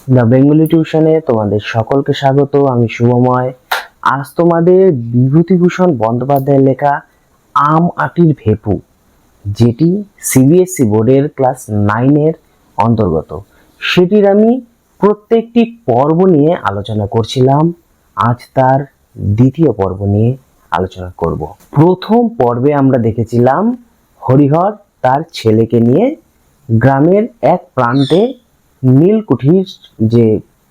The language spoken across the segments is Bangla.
দ্য বেঙ্গলি টিউশনে তোমাদের সকলকে স্বাগত। আমি শুভময়। আজ তোমাদের বিভূতিভূষণ বন্দ্যোপাধ্যায়ের লেখা আম আটির ভেপু, যেটি সিবিএসসি বোর্ডের ক্লাস 9-এর অন্তর্গত, সেটির আমি প্রত্যেকটি পর্ব নিয়ে আলোচনা করছিলাম। আজ তার দ্বিতীয় পর্ব নিয়ে আলোচনা করব। প্রথম পর্বে আমরা দেখেছিলাম হরিহর তার ছেলেকে নিয়ে গ্রামের এক প্রান্তে নীলকুঠির যে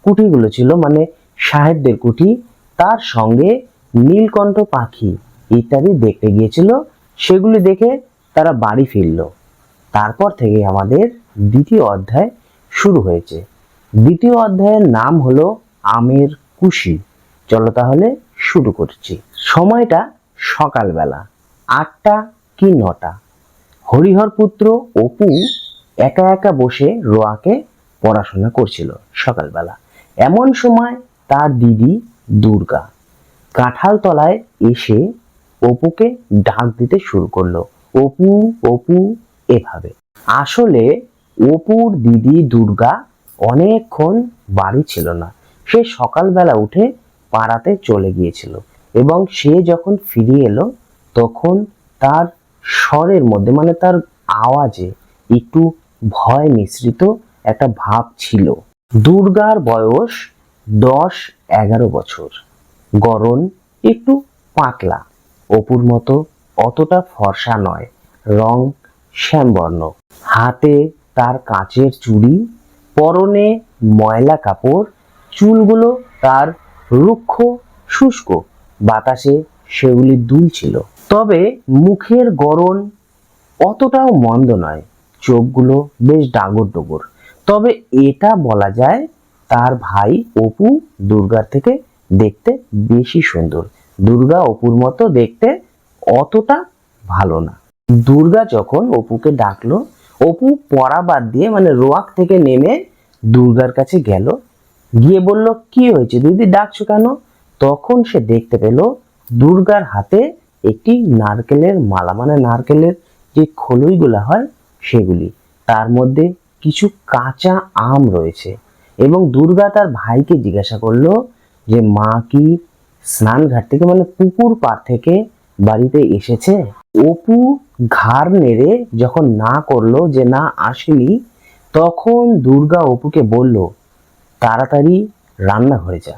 কুঠিগুলো ছিল, মানে সাহেবদের কুঠি, তার সঙ্গে নীলকণ্ঠ পাখি ইত্যাদি দেখতে গিয়েছিল। সেগুলি দেখে তারা বাড়ি ফিরল। তারপর থেকে আমাদের দ্বিতীয় অধ্যায় শুরু হয়েছে। দ্বিতীয় অধ্যায়ের নাম হলো আমের কুশি। চলো তাহলে শুরু করছি। সময়টা সকালবেলা 8টা কি 9টা। হরিহর পুত্র অপু একা একা বসে রোয়াকে পড়াশোনা করছিল সকালবেলা। এমন সময় তার দিদি দুর্গা কাঁঠাল তলায় এসে অপুকে ডাক দিতে শুরু করলো, অপু অপু এভাবে। আসলে অপুর দিদি দুর্গা অনেকক্ষণ বাড়ি ছিল না। সে সকালবেলা উঠে পাড়াতে চলে গিয়েছিল এবং সে যখন ফিরে এলো তখন তার স্বরের মধ্যে, মানে তার আওয়াজে একটু ভয় মিশ্রিত একটা ভাব ছিল। দুর্গার বয়স 10-11 বছর। গড়ন একটু পাতলা, অপুর মতো অতটা ফর্সা নয়, রং শ্যামবর্ণ। হাতে তার কাচের চুড়ি, পরনে ময়লা কাপড়, চুলগুলো তার রুক্ষ শুষ্ক, বাতাসে সেগুলি দুলছিল। তবে মুখের গড়ন অতটাও মন্দ নয়, চোখগুলো বেশ ডাগর ডোগর। তবে এটা বলা যায় তার ভাই অপু দুর্গার থেকে দেখতে বেশি সুন্দর। দুর্গা অপুর মতো দেখতে অতটা ভালো না। দুর্গা যখন অপুকে ডাকলো, অপু পড়া বাদ দিয়ে, মানে রোয়াক থেকে নেমে দুর্গার কাছে গেল, গিয়ে বলল, কি হয়েছে দিদি, ডাকছো কেন? তখন সে দেখতে পেল দুর্গার হাতে একটি নারকেলের মালা, মানে নারকেলের যে খোলইগুলা হয় সেগুলি, তার মধ্যে কিছু কাঁচা আম রয়েছে। এবং দুর্গা তার ভাইকে জিজ্ঞাসা করলো যে মা কি স্নানঘাট থেকে, মানে পুকুর পাড় থেকে বাড়িতে এসেছে? অপু ঘাড় নেড়ে যখন না করলো যে না আসেনি, তখন দুর্গা অপুকে বলল, তাড়াতাড়ি রান্নাঘরে যা,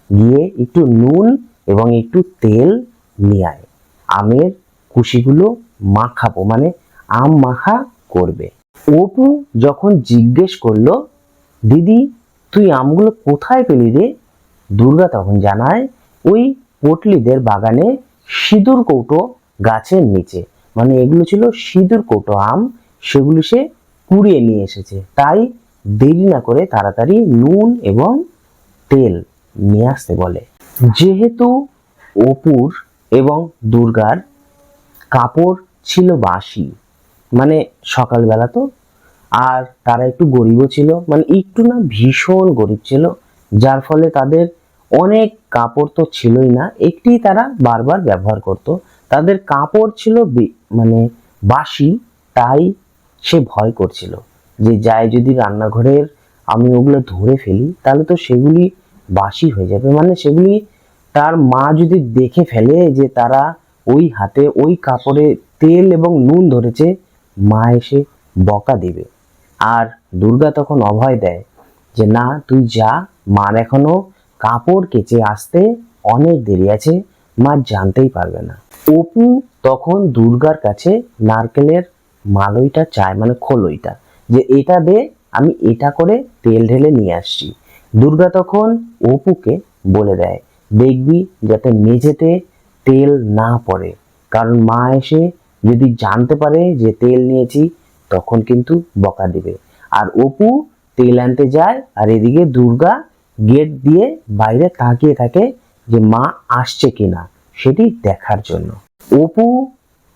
গিয়ে একটু নুন এবং একটু তেল নিয়ে আয়, আমের কুশিগুলো মাখাবো, মানে আম মাখা করবে। অপু যখন জিজ্ঞেস করলো, দিদি তুই আমগুলো কোথায় পেলি রে? দুর্গা তখন জানায়, ওই পটলিদের বাগানে সিঁদুর কৌটো গাছের নিচে, মানে এগুলো ছিল সিঁদুর কৌটো আম, সেগুলো সে কুড়িয়ে নিয়ে এসেছে। তাই দেরি না করে তাড়াতাড়ি নুন এবং তেল নিয়ে আসতে বলে। যেহেতু অপুর এবং দুর্গার কাপড় ছিল বাসি, মানে সকালবেলা তো, আর তারা একটু গরিবও ছিল, মানে একটু না ভীষণ গরিব ছিল, যার ফলে তাদের অনেক কাপড় তো ছিলই না, একটি তারা বারবার ব্যবহার করত। তাদের কাপড় ছিল মানে বাসি, তাই সে ভয় করছিল যে যাই যদি রান্নাঘরের আমি ওগুলো ধরে ফেলি তাহলে তো সেগুলি বাসি হয়ে যাবে, মানে সেগুলি তার মা যদি দেখে ফেলে যে তারা ওই হাতে ওই কাপড়ে তেল এবং নুন ধরেছে, মা এসে বকা দেবে। আর দুর্গা তখন অভয় দেয় যে না তুই যা, মার এখনো কাপড় কেচে আসতে অনেক দেরি আছে, মা জানতেই পারবে না। অপু তখন দুর্গার কাছে নারকেলের মালইটা চায়, মানে খোলইটা, যে এটা দে, আমি এটা করে তেল ঢেলে নিয়ে আসছি। দুর্গা তখন অপুকে বলে দেয়, দেখবি যাতে মেঝেতে তেল না পড়ে, কারণ মা এসে যদি জানতে পারে যে তেল নিয়েছি তখন কিন্তু বকা দিবে। আর অপু তেল আনতে যায়, আর এদিকে দুর্গা গেট দিয়ে বাইরে তাকিয়ে থাকে যে মা আসছে কিনা সেটি দেখার জন্য। অপু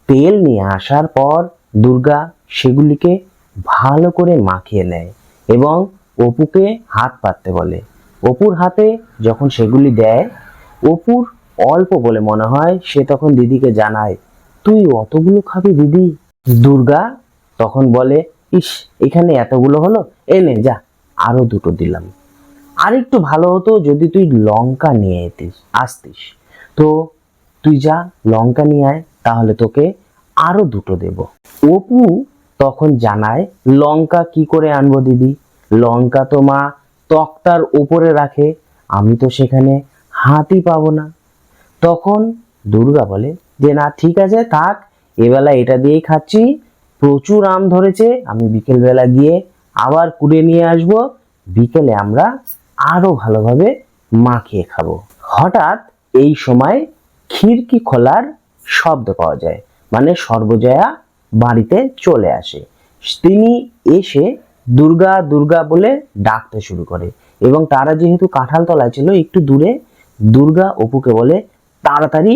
তেল নিয়ে আসার পর দুর্গা সেগুলিকে ভালো করে মাখিয়ে নেয় এবং অপুকে হাত পাততে বলে। অপুর হাতে যখন সেগুলি দেয়, অপুর অল্প বলে মনে হয়, সে তখন দিদিকে জানায়, তুই অতগুলো খাবি দিদি? দুর্গা তখন বলে, ইস এখানে এতগুলো হলো, এনে যা আরো দুটো দিলাম। আর একটু ভালো হতো যদি তুই লঙ্কা নিয়ে আসতিস। তো তুই যা লঙ্কা নিয়ে আয়, তাহলে তোকে আরো দুটো দেব। অপু তখন জানায়, লঙ্কা কি করে আনবো দিদি, লঙ্কা তো মা তক্তার উপরে রাখে, আমি তো সেখানে হাতই পাবো না। তখন দুর্গা বলে যে না ঠিক আছে থাক, এবেলা এটা দিয়েই খাচ্ছি, প্রচুর আম ধরেছে, আমি বিকেল বেলা গিয়ে আবার কুড়ে নিয়ে আসব, বিকেলে আমরা আরো ভালোভাবে মাখিয়ে খাবো। হঠাৎ এই সময় খিড়কি খোলার শব্দ পাওয়া যায়, মানে সর্বজয়া বাড়িতে চলে আসে। তিনি এসে দুর্গা দুর্গা বলে ডাকতে শুরু করে, এবং তারা যেহেতু কাঁঠাল তলায় ছিল একটু দূরে, দুর্গা অপুকে বলে তাড়াতাড়ি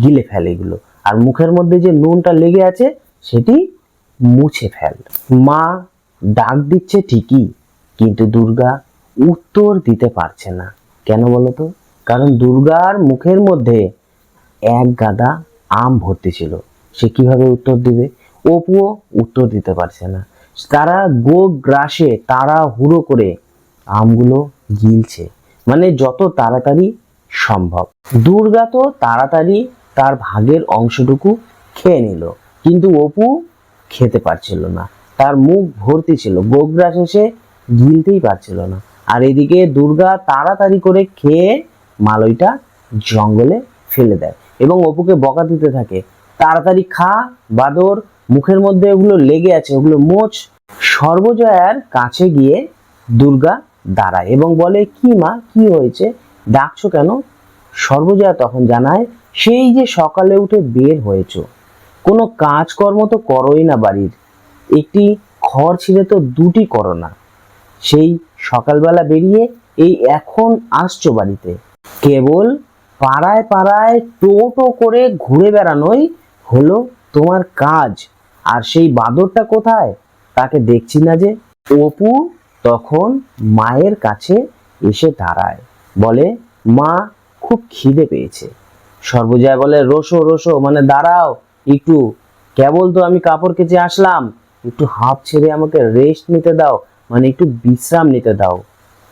গিলে ফেল এগুলো, আর মুখের মধ্যে যে নুনটা লেগে আছে সেটি মুছে ফেল। মা ডাক দিচ্ছে ঠিকই, কিন্তু দুর্গা উত্তর দিতে পারছে না। কেন বলতো? কারণ দুর্গার মুখের মধ্যে এক গাদা আম ভর্তি ছিল, সে কিভাবে উত্তর দিবে? অপুও উত্তর দিতে পারছে না। তারা গ্রাসে তারা হুড়ো করে আমগুলো গিলছে, মানে যত তাড়াতাড়ি সম্ভব। দুর্গা তো তাড়াতাড়ি তার ভাগের অংশটুকু খেয়ে নিল, কিন্তু অপু খেতে পারছিল না, তার মুখ ভর্তি ছিল, গোগ্রাস এসে গিলতেই পারছিল না। আর এদিকে দুর্গা তাড়াতাড়ি করে খেয়ে মালইটা জঙ্গলে ফেলে দেয় এবং অপুকে বকা দিতে থাকে, তাড়াতাড়ি খা বাদর, মুখের মধ্যে ওগুলো লেগে আছে, ওগুলো মোচ। সর্বজয়ার কাছে গিয়ে দুর্গা দাঁড়ায় এবং বলে, কি মা, কি হয়েছে, ডাকছো কেন? সর্বজয়া তখন জানায়, সেই যে সকালে উঠে বের হয়েছ, কোনো কাজকর্ম তো করোই না বাড়ির, একটি খড় ছিঁড়ে তো দুটি করো না, সেই সকালবেলা বেরিয়ে এই এখন আসছো বাড়িতে, কেবল পাড়ায় পাড়ায় টোটো করে ঘুরে বেড়ানোই হলো তোমার কাজ, আর সেই বাদরটা কোথায়, তাকে দেখছি না যে। অপু তখন মায়ের কাছে এসে দাঁড়ায়, বলে মা খুব খিদে পেয়েছে। সর্বজয়া বলে, রোসো রোসো, মানে দাঁড়াও একটু, কেবল তো আমি কাপড় কেচে আসলাম, একটু হাঁপ ছেড়ে আমাকে রেস্ট নিতে দাও, মানে একটু বিশ্রাম নিতে দাও।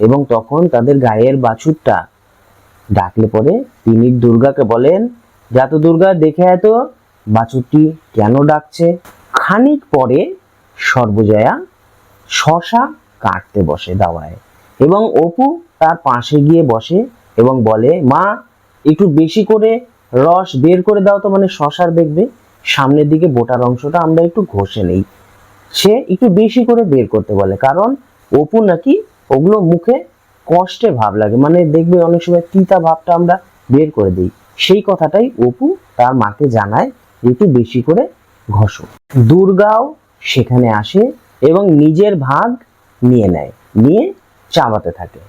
এবং তখন তাদের গায়ের বাছুরটা ডাকলে পরে তিনি দুর্গাকে বলেন, যা তো দুর্গা, দেখে এত বাছুরটি কেন ডাকছে। খানিক পরে সর্বজয়া শশা কাটতে বসে দাওয়ায়, এবং অপু তার পাশে গিয়ে বসে এবং বলে, মা একটু বেশি করে রস বের করে দাও তো, মানে শশার দেখবে সামনের দিকে বোটার অংশটা আমরা একটু ঘষে নেই। সে একটু বেশি করে বের করতে বলে, কারণ অপু নাকি ওগুলো মুখে কষ্টে ভাব লাগে, মানে দেখবে অনেক সময় তিতা ভাবটা আমরা বের করে দিই, সেই কথাটাই অপু তার মাকে জানায়, একটু বেশি করে ঘষো। দুর্গাও সেখানে আসে এবং নিজের ভাগ নিয়ে নেয়, নিয়ে চাবাতে থাকে।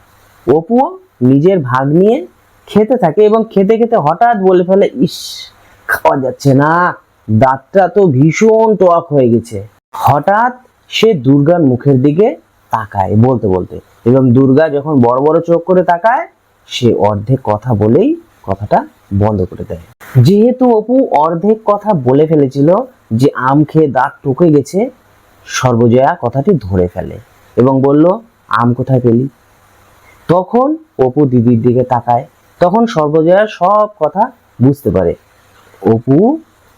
অপুও নিজের ভাগ নিয়ে খেতে থাকে এবং খেতে খেতে হঠাৎ বলে ফেলে, ইস, খাওয়া যাচ্ছে না, দাঁতটা তো ভীষণ টক হয়ে গেছে। হঠাৎ সে দুর্গার মুখের দিকে তাকায় বলতে বলতে, এবং দুর্গা যখন বড় বড় চোখ করে তাকায়, সে অর্ধেক কথা বলেই কথাটা বন্ধ করে দেয়। যেহেতু অপু অর্ধেক কথা বলে ফেলেছিল যে আম খেয়ে দাঁত টকে গেছে, সর্বজয়া কথাটি ধরে ফেলে এবং বলল, আম কোথায় পেলি? তখন অপু দিদির দিকে তাকায়, তখন সর্বজয়া সব কথা বুঝতে পারে। অপু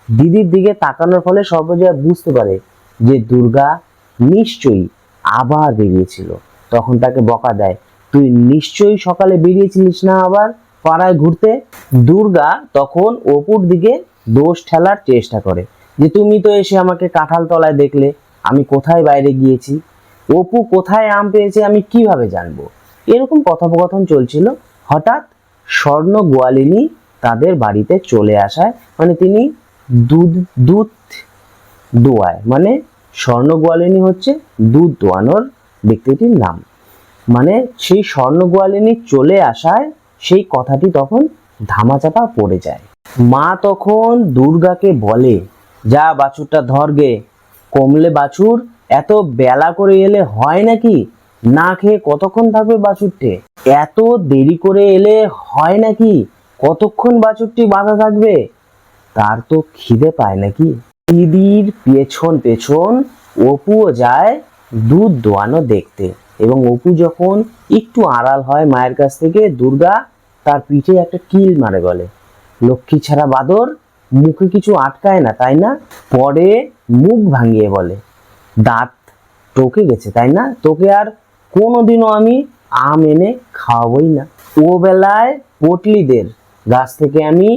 দিদির দিকে তাকানোর ফলে সর্বজয়া বুঝতে পারে যে দুর্গা নিশ্চয়ই আবার বেরিয়েছিল। তখন তাকে বকা দেয়, তুই নিশ্চয়ই সকালে বেরিয়েছিলিস না আবার পাড়ায় ঘুরতে। দুর্গা তখন অপুর দিকে দোষ ঠেলার চেষ্টা করে, যে তুমি তো এসে আমাকে কাঁঠাল তলায় দেখলে, আমি কোথায় বাইরে গিয়েছি, অপু কোথায় আম পেয়েছে আমি কিভাবে জানবো? এরকম কথোপকথন চলছিল। হঠাৎ স্বর্ণ গোয়ালিনী তাদের বাড়িতে চলে আসায়, মানে তিনি দুধ দুধ দোয়ায়, মানে স্বর্ণ গোয়ালিনী হচ্ছে দুধ দোয়ানোর ব্যক্তিটির নাম, মানে সেই স্বর্ণ গোয়ালিনী চলে আসায় সেই কথাটি তখন ধামাচাপা পড়ে যায়। মা তখন দুর্গাকে বলে, যা বাছুরটা ধরগে, কমলে বাছুর, এত বেলা করে এলে হয় নাকি, না খেয়ে কতক্ষণ থাকবে বাছুরটে, এত দেরি করে এলে হয় নাকি, কতক্ষণ বাছুরটি বাঁধা থাকবে, তার তো খিদে পায় নাকি। দিদির পেছন পেছন অপুও যায় দুধ দোয়ানো দেখতে, এবং অপু যখন একটু আড়াল হয় মায়ের কাছ থেকে, দুর্গা তার পিঠে একটা কিল মারে, বলে, লক্ষ্মী ছাড়া বাদর, মুখে কিছু আটকায় না তাই না? পরে মুখ ভাঙিয়ে বলে, দাঁত টকে গেছে তাই না? তোকে আর কোনোদিনও আমি আম এনে খাওয়াবই না। ও বেলায় পটলিদের গাছ থেকে আমি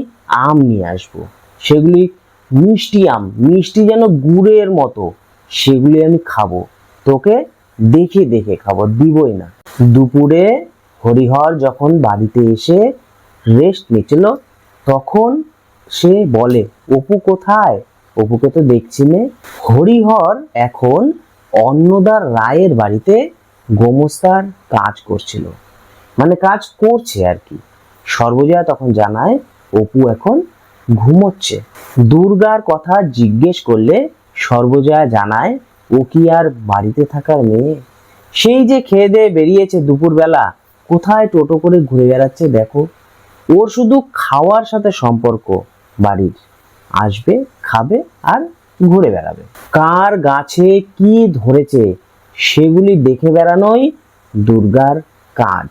আম নিয়ে আসবো, সেগুলি মিষ্টি আম, মিষ্টি যেন গুড়ের মতো, সেগুলি আমি খাবো, তোকে দেখে দেখে খাবো, দিবই না। দুপুরে হরিহর যখন বাড়িতে এসে রেস্ট নিচ্ছিল, তখন সে বলে, অপু কোথায়? অপুকে তো দেখছি নে। হরিহর এখন অন্নদার রায়ের বাড়িতে গোমস্তার কাজ করছিল, মানে কাজ করছে আর কি। সর্বজয়া তখন জানায় অপু এখন ঘুমোচ্ছে। দুর্গার কথা জিজ্ঞেস করলে সর্বজয়া জানায় ও কি আর বাড়িতে থাকার মেয়ে? সেই যে খেয়ে দিয়ে বেরিয়েছে দুপুরবেলা, কোথায় টোটো করে ঘুরে বেড়াচ্ছে দেখো। ওর শুধু খাওয়ার সাথে সম্পর্ক বাড়ির, আসবে, খাবে আর ঘুরে বেড়াবে। কার গাছে কি ধরেছে সেগুলি দেখে বেড়ানোই দুর্গার কাজ।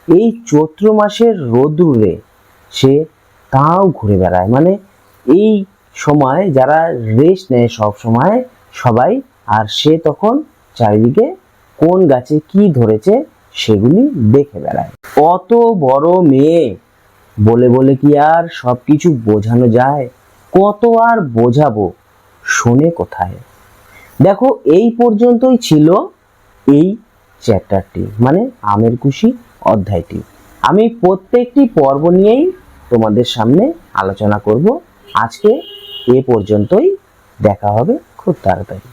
এই চৈত্র মাসের রোদ্দুরে সে তাও ঘুরে বেড়ায়, মানে এই সময় যারা রেস্ট নেয় সব সময় সবাই, আর সে তখন চারিদিকে কোন গাছে কি ধরেছে সেগুলি দেখে বেড়ায়। অত বড় মেয়ে বলে বলে কি আর সবকিছু বোঝানো যায়? কত আর বোঝাবো, শোনে কোথায়? দেখো, এই পর্যন্তই ছিল এই চ্যাপ্টারটি, মানে আমের কুশি অধ্যায়টি। আমি প্রত্যেকটি পর্ব নিয়েই তোমাদের সামনে আলোচনা করব। আজকে এ পর্যন্তই, দেখা হবে খুব তাড়াতাড়ি।